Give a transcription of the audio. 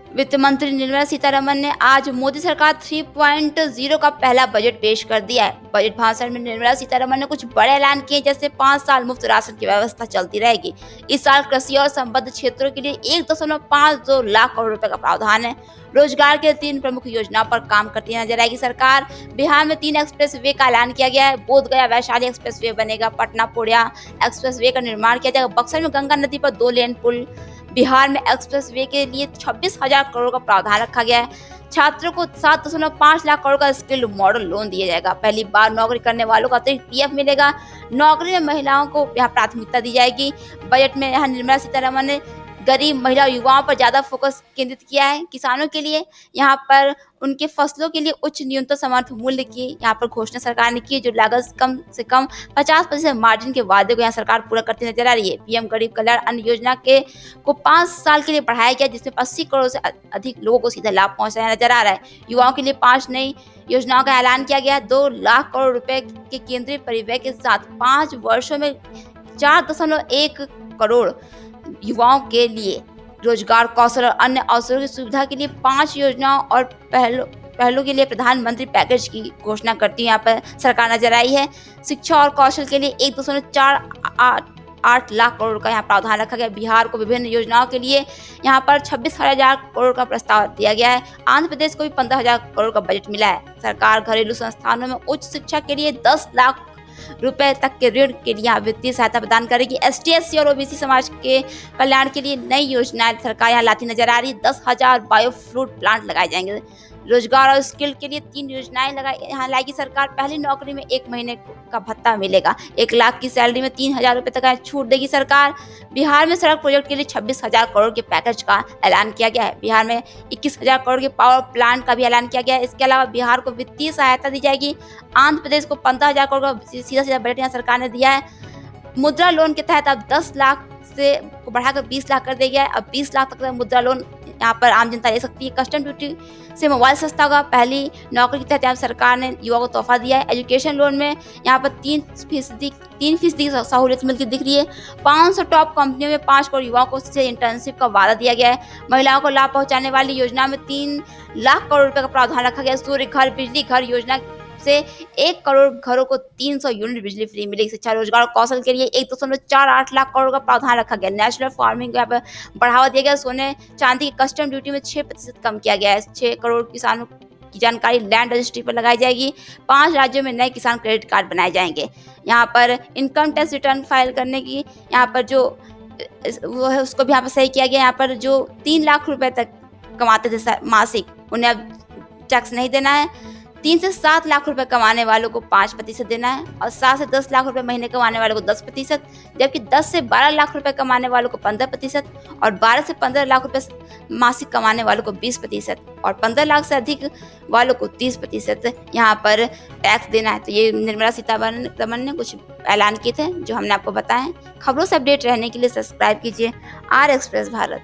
वित्त मंत्री निर्मला सीतारमण ने आज मोदी सरकार 3.0 का पहला बजट पेश कर दिया है। बजट भाषण में निर्मला सीतारमण ने कुछ बड़े ऐलान किए, जैसे 5 साल मुफ्त राशन की व्यवस्था चलती रहेगी। इस साल कृषि और संबद्ध क्षेत्रों के लिए 1.52 लाख करोड़ रुपए का प्रावधान है। रोजगार के 3 प्रमुख योजनाओं पर काम करती नजर आएगी सरकार। बिहार में 3 एक्सप्रेस वे का ऐलान किया गया है। बोध गया वैशाली एक्सप्रेस वे बनेगा। पटना पूर्णिया एक्सप्रेस वे का निर्माण किया जाएगा। बक्सर में गंगा नदी पर 2 लेन पुल। बिहार में एक्सप्रेस वे के लिए 26,000 करोड़ का प्रावधान रखा गया है। छात्रों को 7.5 लाख करोड़ का स्किल मॉडल लोन दिया जाएगा। पहली बार नौकरी करने वालों को अतिरिक्त पीएफ मिलेगा। नौकरी में महिलाओं को यहाँ प्राथमिकता दी जाएगी। बजट में यहाँ निर्मला सीतारमण ने गरीब महिला युवाओं पर ज्यादा फोकस केंद्रित किया है। किसानों के लिए यहाँ पर उनके फसलों के लिए उच्च न्यूनतम समर्थन मूल्य की यहाँ पर घोषणा सरकार ने की है, जो लागत कम से कम 50% मार्जिन के वादे को यहाँ सरकार पूरा करती नजर आ रही है। पीएम गरीब कल्याण अन्न योजना के को 5 साल के लिए बढ़ाया गया, जिसमें 80 करोड़ से अधिक लोगों को सीधा लाभ पहुंचाया नजर आ रहा है। युवाओं के लिए 5 नई योजनाओं का ऐलान किया गया। 2 लाख करोड़ रुपए के केंद्रीय परिव्यय के साथ 5 वर्षों में 4.1 करोड़ युवाओं के लिए रोजगार, कौशल और अन्य अवसरों की सुविधा के लिए 5 योजनाओं और पहलों के लिए प्रधानमंत्री पैकेज की घोषणा करती यहाँ पर सरकार नजर आई है। शिक्षा और कौशल के लिए 1.48 लाख करोड़ का यहाँ प्रावधान रखा गया। बिहार को विभिन्न योजनाओं के लिए यहाँ पर 26,000 करोड़ का प्रस्ताव दिया गया है। आंध्र प्रदेश को भी 15,000 करोड़ का बजट मिला है। सरकार घरेलू संस्थानों में उच्च शिक्षा के लिए 10 लाख रुपए तक के ऋण के लिए यहाँ वित्तीय सहायता प्रदान करेगी। एसटी, एससी और ओबीसी समाज के कल्याण के लिए नई योजनाएं सरकार यहाँ लाती नजर आ रही है। 10,000 बायोफ्रूट प्लांट लगाए जाएंगे। रोजगार और स्किल के लिए 3 योजनाएं यहाँ लाएगी सरकार। पहली नौकरी में 1 महीने का भत्ता मिलेगा। 1 लाख की सैलरी में 3,000 रुपए तक छूट देगी सरकार। बिहार में सड़क प्रोजेक्ट के लिए 26,000 करोड़ के पैकेज का ऐलान किया गया है। बिहार में 21,000 करोड़ के पावर प्लांट का भी ऐलान किया गया है। इसके अलावा बिहार को वित्तीय सहायता दी जाएगी। आंध्र प्रदेश को 15,000 करोड़ का सीधा बजट यहाँ सरकार ने दिया है। मुद्रा लोन के तहत अब 10 लाख से बढ़ाकर 20 लाख कर दिया गया है। अब 20 लाख तक का मुद्रा लोन यहाँ पर आम जनता ले सकती है। कस्टम ड्यूटी से मोबाइल सस्ता होगा। पहली नौकरी के तहत यहाँ सरकार ने युवा को तोहफा दिया है। एजुकेशन लोन में यहाँ पर 3% सहूलियत मिलती दिख रही है। 500 टॉप कंपनियों में 5 करोड़ युवाओं को से इंटर्नशिप का वादा दिया गया है। महिलाओं को लाभ पहुंचाने वाली योजना में 3 लाख करोड़ रुपए का प्रावधान रखा गया है। सूर्य घर, बिजली घर योजना से 1 करोड़ घरों को 300 यूनिट बिजली फ्री मिलेगी। शिक्षा, रोजगार और कौशल के लिए 1.48 लाख करोड़ का प्रावधान रखा गया। नेशनल फार्मिंग को यहाँ पर बढ़ावा दिया गया। सोने चांदी की कस्टम ड्यूटी में 6% कम किया गया है। 6 करोड़ किसानों की जानकारी लैंड रजिस्ट्री पर लगाई जाएगी। 5 राज्यों में नए किसान क्रेडिट कार्ड बनाए जाएंगे। यहाँ पर इनकम टैक्स रिटर्न फाइल करने की यहाँ पर जो वो है उसको भी यहाँ पर सही किया गया। यहाँ पर जो 3 लाख रुपए तक कमाते थे मासिक, उन्हें अब टैक्स नहीं देना है। 3 से 7 लाख रुपए कमाने वालों को 5% देना है और 7 से 10 लाख रुपए महीने कमाने वालों को 10%, जबकि 10 से 12 लाख रुपए कमाने वालों को 15% और 12 से 15 लाख रुपए मासिक कमाने वालों को 20% और 15 लाख से अधिक वालों को 30% यहाँ पर टैक्स देना है। तो ये निर्मला सीतारमण ने कुछ ऐलान किए थे जो हमने आपको बताए। खबरों से अपडेट रहने के लिए सब्सक्राइब कीजिए आर एक्सप्रेस भारत।